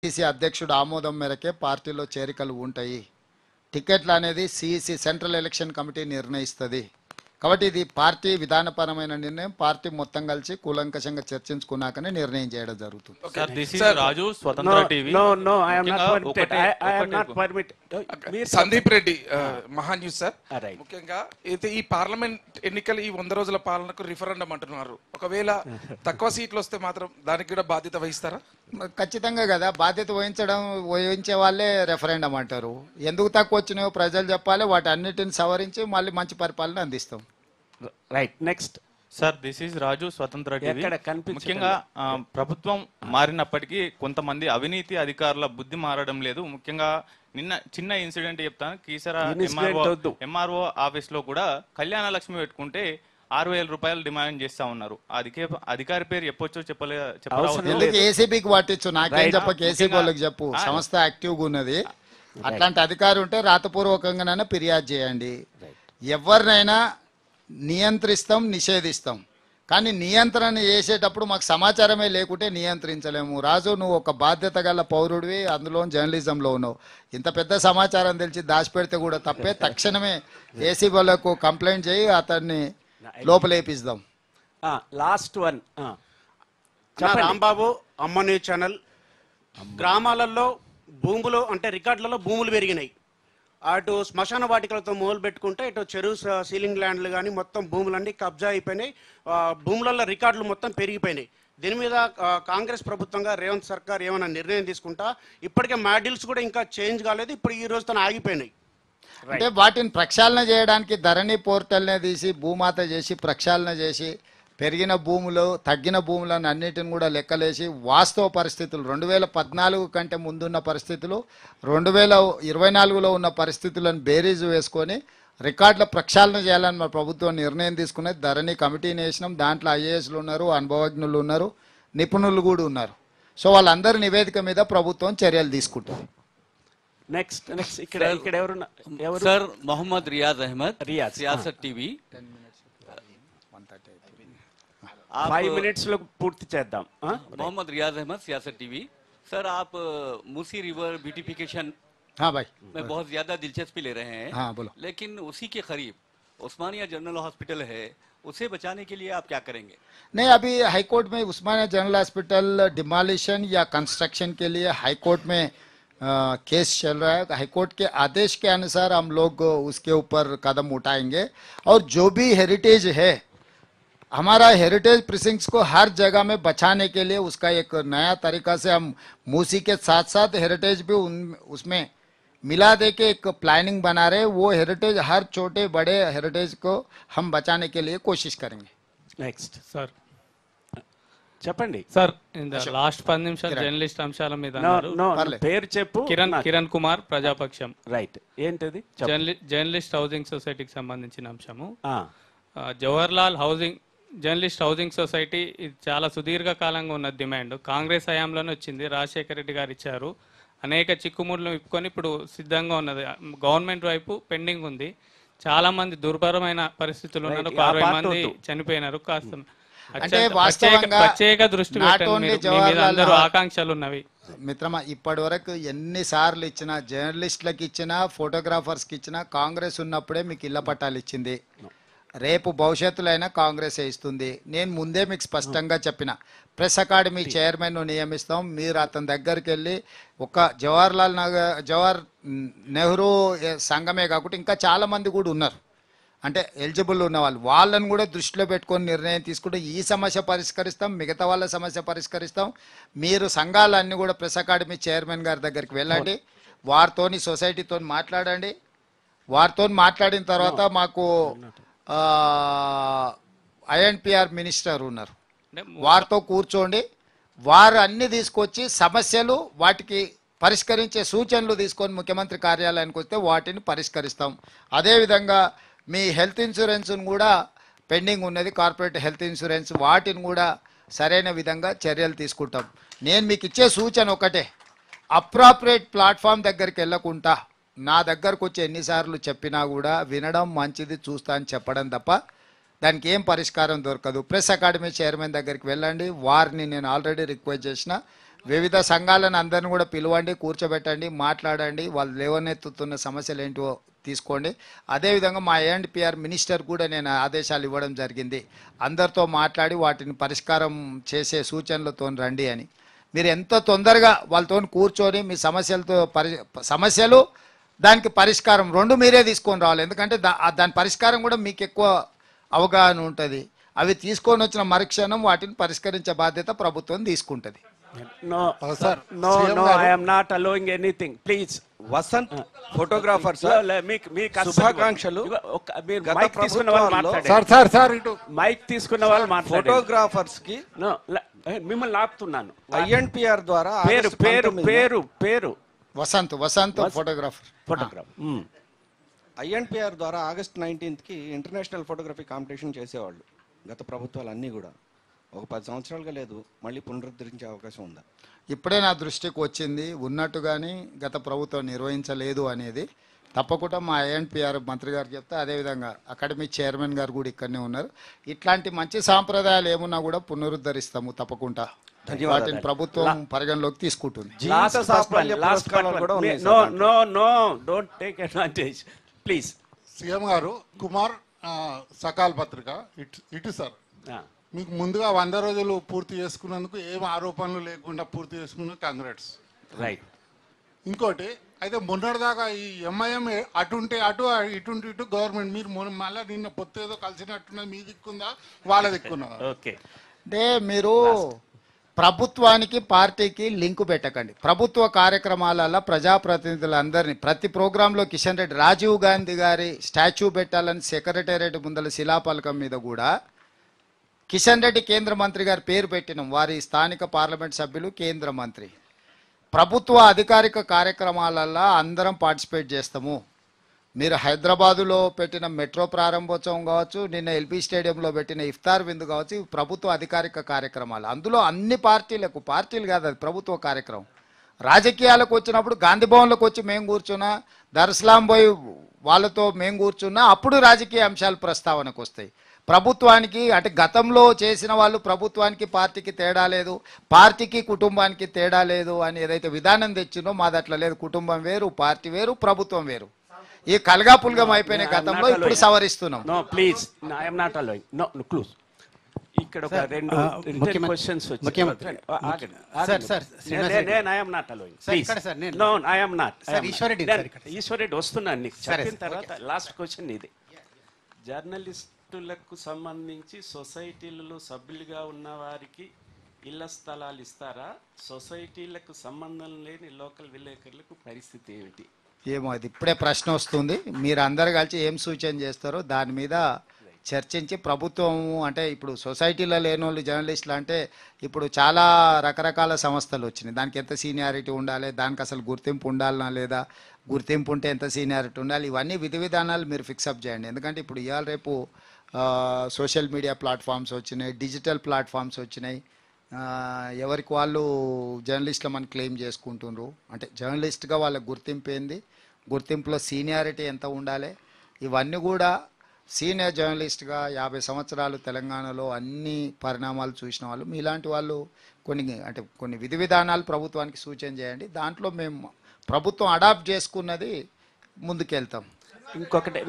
CC అధ్యక్షుడు ఆమోదం మేరకే పార్టీలో చేరికలు ఉంటాయి. టికెట్లు అనేది సిఇసి సెంట్రల్ ఎలక్షన్ కమిటీ నిర్ణయిస్తుంది. కాబట్టి ఇది పార్టీ విధానపరమైన నిర్ణయం. పార్టీ మొత్తం కలిసి కూలంకషంగా చర్చించుకున్నాకనే నిర్ణయం చేయడం జరుగుతుంది. Sir this is Raju Swatantra TV. No, I am not permitted. Sandeep Reddy మహా న్యూస్ సార్. Right. ముఖ్యంగా అయితే ఈ పార్లమెంట్ ఎన్నికలు ఈ 100 రోజుల పాలనకు రిఫరెండం అంటున్నారు. ఒకవేళ తక్కువ సీట్లు వస్తే మాత్రం దానికి కూడా బాధ్యత వహిస్తారా? ఖచ్చితంగా కదా, బాధ్యత వహించే వాళ్ళే రెఫరెండం అంటారు. ఎందుకు తక్కువ వచ్చినాయో ప్రజలు చెప్పాలి. వాటి అన్నిటిని సవరించి మళ్ళీ మంచి పరిపాలన అందిస్తాం. Right, next. Sir this is Raju Swatantra TV. ఎక్కడ కనిపించడం ముఖ్యంగా ప్రభుత్వం మారినప్పటికీ కొంతమంది అవినీతి అధికారుల బుద్ధి మారడం లేదు. ముఖ్యంగా నిన్న చిన్న ఇన్సిడెంట్ చెప్తాను. కీసరా ఎంఆర్ఓ ఆఫీస్ లో కూడా కళ్యాణ లక్ష్మి పెట్టుకుంటే 6,000 రూపాయలు డిమాండ్ చేస్తా ఉన్నారు. అధికారి పేరు చెప్పొచ్చో ఎందుకు ఏసీబీకి పట్టించు, నాకేం చెప్పక ఏసీబీ వాళ్ళకి చెప్పు. సంస్థ యాక్టివ్గా ఉన్నది. అట్లాంటి అధికారి ఉంటే రాతపూర్వకంగానైనా ఫిర్యాదు చేయండి. ఎవరినైనా నియంత్రిస్తాం, నిషేధిస్తాం. కానీ నియంత్రణ చేసేటప్పుడు మాకు సమాచారమే లేకుంటే నియంత్రించలేము. రాజు, నువ్వు ఒక బాధ్యత గల పౌరుడివి, అందులో జర్నలిజంలో ఉన్నావు. ఇంత పెద్ద సమాచారం తెలిసి దాచిపెడితే కూడా తప్పే. తక్షణమే ఏసీబీ వాళ్ళకు కంప్లైంట్ చేయి, అతన్ని లోపలేపిస్తాం. Last one. రాంబాబు అమ్మ న్యూస్ ఛానల్. గ్రామాలలో భూములు అంటే రికార్డులలో భూములు పెరిగినాయి. అటు శ్మశాన వాటికలతో మొదలు పెట్టుకుంటే ఇటు చెరువు సీలింగ్ ల్యాండ్లు కానీ మొత్తం భూములన్నీ కబ్జా అయిపోయినాయి. భూములలో రికార్డులు మొత్తం పెరిగిపోయినాయి. దీని మీద కాంగ్రెస్ ప్రభుత్వంగా రేవంత్ సర్కార్ ఏమైనా నిర్ణయం తీసుకుంటా? ఇప్పటికే మాడ్యూల్స్ కూడా ఇంకా చేంజ్ కాలేదు, ఇప్పుడు ఈ రోజుతో ఆగిపోయినాయి. అంటే వాటిని ప్రక్షాళన చేయడానికి ధరణి పోర్టల్నే తీసి భూమాత చేసి ప్రక్షాళన చేసి పెరిగిన భూములు తగ్గిన భూములను అన్నిటిని కూడా లెక్కలేసి వాస్తవ పరిస్థితులు 2014 కంటే ముందున్న పరిస్థితులు 2024లో ఉన్న పరిస్థితులను బేరీజు వేసుకొని రికార్డుల ప్రక్షాళన చేయాలని మా ప్రభుత్వం నిర్ణయం తీసుకునేది. ధరణి కమిటీని వేసినాం. దాంట్లో ఐఏఎస్లు ఉన్నారు, అనుభవజ్ఞులు ఉన్నారు, నిపుణులు కూడా ఉన్నారు. సో వాళ్ళందరి నివేదిక మీద ప్రభుత్వం చర్యలు తీసుకుంటుంది. నెక్స్ట్ ఇక్కడ ఎవరు? सर मोहम्मद रियाज अहमद, रियाज, सियासत टीवी. 5 minutes లో పూర్తి చేద్దాం. मोहम्मद रियाज अहमद, सियासत टीवी. सर आप मूसी रिवर ब्यूटिफिकेशन हाँ भाई, में बहुत ज्यादा दिलचस्पी ले रहे हैं. हाँ बोलो. लेकिन उसी के करीब उस्मानिया जनरल हॉस्पिटल है, उसे बचाने के लिए आप क्या करेंगे? नहीं, अभी हाईकोर्ट में उस्मानिया जनरल हॉस्पिटल डिमोलिशन या कंस्ट्रक्शन के लिए हाईकोर्ट में केस चल रहा है. हाईकोर्ट के आदेश के अनुसार हम लोग उसके ऊपर कदम उठाएंगे. और जो भी हेरिटेज है, हमारा हेरिटेज प्रिसिंक्ट्स को हर जगह में बचाने के लिए उसका एक नया तरीका से हम मूसी के साथ साथ हेरिटेज भी उसमें मिला दे के एक प्लानिंग बना रहे. वो हेरिटेज हर छोटे बड़े हेरिटेज को हम बचाने के लिए कोशिश करेंगे. నెక్స్ట్ సార్ చెప్పండి. సార్ లాస్ట్ 10 నిమిషాలు జర్నలిస్ట్ అంశాల మీద పేరు చెప్పు. కిరణ్ కుమార్, ప్రజాపక్షం. రైట్, ఏంటది? జర్నలిస్ట్ హౌసింగ్ సొసైటీకి సంబంధించిన అంశము. జవహర్లాల్ జర్నలిస్ట్ హౌసింగ్ సొసైటీ ఇది చాలా సుదీర్ఘకాలంగా ఉన్న డిమాండ్. కాంగ్రెస్ హయాంలోనే వచ్చింది, రాజశేఖర రెడ్డి గారు ఇచ్చారు. అనేక చిక్కుముడులు విప్పుకొని ఇప్పుడు సిద్ధంగా ఉన్నది. గవర్నమెంట్ వైపు పెండింగ్ ఉంది. చాలా మంది దుర్భరమైన పరిస్థితులు ఉన్నారు. 60 మంది చనిపోయినారు. కాస్త అంటే వాస్తవంగా ప్రత్యేక దృష్టి పెట్టండి. అందరూ ఆకాంక్షలు ఉన్నవి. మిత్రమా, ఇప్పటి వరకు ఎన్నిసార్లు ఇచ్చినా, జర్నలిస్టులకు ఇచ్చినా, ఫోటోగ్రాఫర్స్కి ఇచ్చినా, కాంగ్రెస్ ఉన్నప్పుడే మీకు ఇళ్ల పట్టాలు ఇచ్చింది. రేపు భవిష్యత్తులో అయినా కాంగ్రెసే ఇస్తుంది. నేను ముందే మీకు స్పష్టంగా చెప్పిన, ప్రెస్ అకాడమీ చైర్మన్ను నియమిస్తాం. మీరు అతని దగ్గరికి వెళ్ళి ఒక జవహర్ నెహ్రూ సంఘమే కాకుండా ఇంకా చాలామంది కూడా ఉన్నారు, అంటే ఎలిజిబుల్ ఉన్న వాళ్ళని కూడా దృష్టిలో పెట్టుకొని నిర్ణయం తీసుకుంటే ఈ సమస్య పరిష్కరిస్తాం, మిగతా వాళ్ళ సమస్య పరిష్కరిస్తాం. మీరు సంఘాలన్నీ కూడా ప్రెస్ అకాడమీ చైర్మన్ గారి దగ్గరికి వెళ్ళండి, వారితోని సొసైటీతో మాట్లాడండి. వారితో మాట్లాడిన తర్వాత మాకు ఐఎన్పిఆర్ మినిస్టర్ ఉన్నారు, వారితో కూర్చోండి. వారు అన్ని తీసుకొచ్చి సమస్యలు వాటికి పరిష్కరించే సూచనలు తీసుకొని ముఖ్యమంత్రి కార్యాలయానికి వస్తే వాటిని పరిష్కరిస్తాం. అదేవిధంగా మీ హెల్త్ ఇన్సూరెన్స్ను కూడా పెండింగ్ ఉన్నది, కార్పొరేట్ హెల్త్ ఇన్సూరెన్స్, వాటిని కూడా సరైన విధంగా చర్యలు తీసుకుంటాం. నేను మీకు ఇచ్చే సూచన ఒకటే, అప్రాపరేట్ ప్లాట్ఫామ్ దగ్గరికి వెళ్ళకుండా నా దగ్గరకు వచ్చి ఎన్నిసార్లు చెప్పినా కూడా వినడం మంచిది, చూస్తా అని చెప్పడం తప్ప దానికి ఏం పరిష్కారం దొరకదు. ప్రెస్ అకాడమీ చైర్మన్ దగ్గరికి వెళ్ళండి, వారిని నేను ఆల్రెడీ రిక్వెస్ట్ చేసిన, వివిధ సంఘాలను అందరిని కూడా పిలవండి, కూర్చోబెట్టండి, మాట్లాడండి, వాళ్ళు లేవనెత్తుతున్న సమస్యలు ఏంటో తీసుకోండి. అదేవిధంగా మా ఏఎండ్పిఆర్ మినిస్టర్ కూడా నేను ఆదేశాలు ఇవ్వడం జరిగింది, అందరితో మాట్లాడి వాటిని పరిష్కారం చేసే సూచనలతో రండి అని. మీరు ఎంత తొందరగా వాళ్ళతో కూర్చొని మీ సమస్యలు దానికి పరిష్కారం రెండు మీరే తీసుకొని రావాలి. ఎందుకంటే దాని పరిష్కారం కూడా మీకు ఎక్కువ అవగాహన ఉంటుంది. అవి తీసుకొని వచ్చిన మరుక్షణం వాటిని పరిష్కరించే బాధ్యత ప్రభుత్వం తీసుకుంటుంది. No, sir. no, CM no, గారు. I am not allowing anything. Please. Vasanth photographer sir, శుభాకాంక్షలు. మీరు గత మైక్ తీసుకున్న వాళ్ళు ప్రభుత్వాల్లో- మాట్లాడండి. సార్ ఇటు మైక్ తీసుకున్న వాళ్ళు మాట్లాడండి. ఫోటోగ్రాఫర్స్ కి No, మిమ్మల్ని ఆపుతున్నాను. ఐఎన్పిఆర్ ద్వారా పేరు ఆగస్టు పేరు 19న పేరు పేరు వసంత్ ఫోటోగ్రాఫర్. ఫోటోగ్రాఫ్. ఐఎన్పిఆర్ ద్వారా ఆగస్ట్ 19th కి ఇంటర్నేషనల్ ఫోటోగ్రఫీ కాంపిటీషన్ చేసేవాళ్ళు. గత ప్రభుత్వాలు అన్నీ కూడా ఒక 10 సంవత్సరాలుగా లేదు, మళ్ళీ పునరుద్ధరించే అవకాశం ఉందా? ఇప్పుడే నా దృష్టికి వచ్చింది, ఉన్నట్టుగాని గత ప్రభుత్వం నిర్వహించలేదు అనేది. తప్పకుండా మా ఏఎన్పిఆర్ మంత్రి గారు చెప్తే, అదేవిధంగా అకాడమీ చైర్మన్ గారు కూడా ఇక్కడనే ఉన్నారు. ఇట్లాంటి మంచి సాంప్రదాయాలు ఏమున్నా కూడా పునరుద్ధరిస్తాము తప్పకుండా. వాటిని ప్రభుత్వం పరిగణలోకి తీసుకుంటుంది. జీవిత సాఫల్య పురస్కారాలు కూడా ఉన్నాయి no sir. No no don't take advantage please. CM గారు, కుమార్ సకాల్ పత్రిక ఇటు సార్, మీకు ముందుగా 100 రోజులు పూర్తి చేసుకున్నందుకు ఏం ఆరోపణలు లేకుండా పూర్తి చేసుకున్నందుకు కాంగ్రెస్. రైట్. ఇంకోటి అయితే మొన్నటిదాకా ఈ ఎంఐఎం అటుంటే అటు ఇటుంటే ఇటు గవర్నమెంట్, మీరు మళ్ళీ నిన్న పొత్తు ఏదో కలిసినట్టున్నది, మీ దిక్కుందా వాళ్ళ దిక్కున్నదా? ఓకే. అంటే మీరు ప్రభుత్వానికి పార్టీకి లింకు పెట్టకండి. ప్రభుత్వ కార్యక్రమాలలో ప్రజాప్రతినిధులందరినీ ప్రతి ప్రోగ్రాంలో కిషన్ రెడ్డి, రాజీవ్ గాంధీ గారి స్టాచ్యూ పెట్టాలని సెక్రటేరియట్ ముందల శిలాఫలకం మీద కూడా కిషన్ రెడ్డి కేంద్ర మంత్రి గారి పేరు పెట్టినాం. వారి స్థానిక పార్లమెంట్ సభ్యులు, కేంద్ర మంత్రి. ప్రభుత్వ అధికారిక కార్యక్రమాలలో అందరం పార్టిసిపేట్ చేస్తాము. మీరు హైదరాబాదులో పెట్టిన మెట్రో ప్రారంభోత్సవం కావచ్చు, నిన్న ఎల్బీ స్టేడియంలో పెట్టిన ఇఫ్తార్ విందు కావచ్చు, ఇవి ప్రభుత్వ అధికారిక కార్యక్రమాలు. అందులో అన్ని పార్టీలు కాదు, అది ప్రభుత్వ కార్యక్రమం. రాజకీయాలకు వచ్చినప్పుడు గాంధీ భవన్లోకి వచ్చి మేము కూర్చున్నా, దర్శలాం పోయి వాళ్ళతో మేము కూర్చున్నా, అప్పుడు రాజకీయ అంశాలు ప్రస్తావనకు వస్తాయి. ప్రభుత్వానికి అంటే గతంలో చేసిన వాళ్ళు ప్రభుత్వానికి పార్టీకి తేడా లేదు, పార్టీకి కుటుంబానికి తేడా లేదు అని ఏదైతే విధానం తెచ్చినో మాది అట్లా లేదు. కుటుంబం వేరు, పార్టీ వేరు, ప్రభుత్వం వేరు. ఈ కలగాపుల్గం అయిపోయిన గతంలో ఇప్పుడు సవరిస్తున్నాం. No please, I am not allowing. No close. ఇక్కడ ఒక రెండు క్వశ్చన్స్ వచ్చాయి. నేను I am not allowing. No I am not. Eshwar Reddy వస్తున్నాను నీకు చెప్పిన తర్వాత లాస్ట్ క్వశ్చన్ ఇది. జర్నలిస్టులకు సంబంధించి సొసైటీలలో సభ్యులుగా ఉన్న వారికి ఇళ్ల స్థలాలు ఇస్తారా? సొసైటీలకు సంబంధం లేని లోకల్ విలేకరులకు పరిస్థితి ఏమిటి? ఏమో, అది ఇప్పుడే ప్రశ్న వస్తుంది. మీరు అందరు కలిసి ఏం సూచన చేస్తారో దాని మీద చర్చించి ప్రభుత్వం అంటే ఇప్పుడు సొసైటీలో లేని వాళ్ళు జర్నలిస్టులు అంటే ఇప్పుడు చాలా రకరకాల సంస్థలు వచ్చినాయి. దానికి ఎంత సీనియారిటీ ఉండాలి, దానికి అసలు గుర్తింపు ఉండాలనా లేదా, గుర్తింపు ఉంటే ఎంత సీనియారిటీ ఉండాలి, ఇవన్నీ విధి విధానాలు మీరు ఫిక్సప్ చేయండి. ఎందుకంటే ఇప్పుడు ఇవాళ రేపు సోషల్ మీడియా ప్లాట్ఫామ్స్ వచ్చినాయి, డిజిటల్ ప్లాట్ఫామ్స్ వచ్చినాయి. ఎవరికి వాళ్ళు జర్నలిస్టులు మనం క్లెయిమ్ చేసుకుంటున్నారు. అంటే జర్నలిస్ట్గా వాళ్ళ గుర్తింపు ఏంది, గుర్తింపులో సీనియారిటీ ఎంత ఉండాలి, ఇవన్నీ కూడా సీనియర్ జర్నలిస్ట్గా 50 సంవత్సరాలు తెలంగాణలో అన్ని పరిణామాలు చూసిన వాళ్ళు మీలాంటి వాళ్ళు కొన్ని విధి విధానాలు ప్రభుత్వానికి సూచన చేయండి. దాంట్లో మేము ప్రభుత్వం అడాప్ట్ చేసుకున్నది ముందుకెళ్తాం. ఇంకొకటి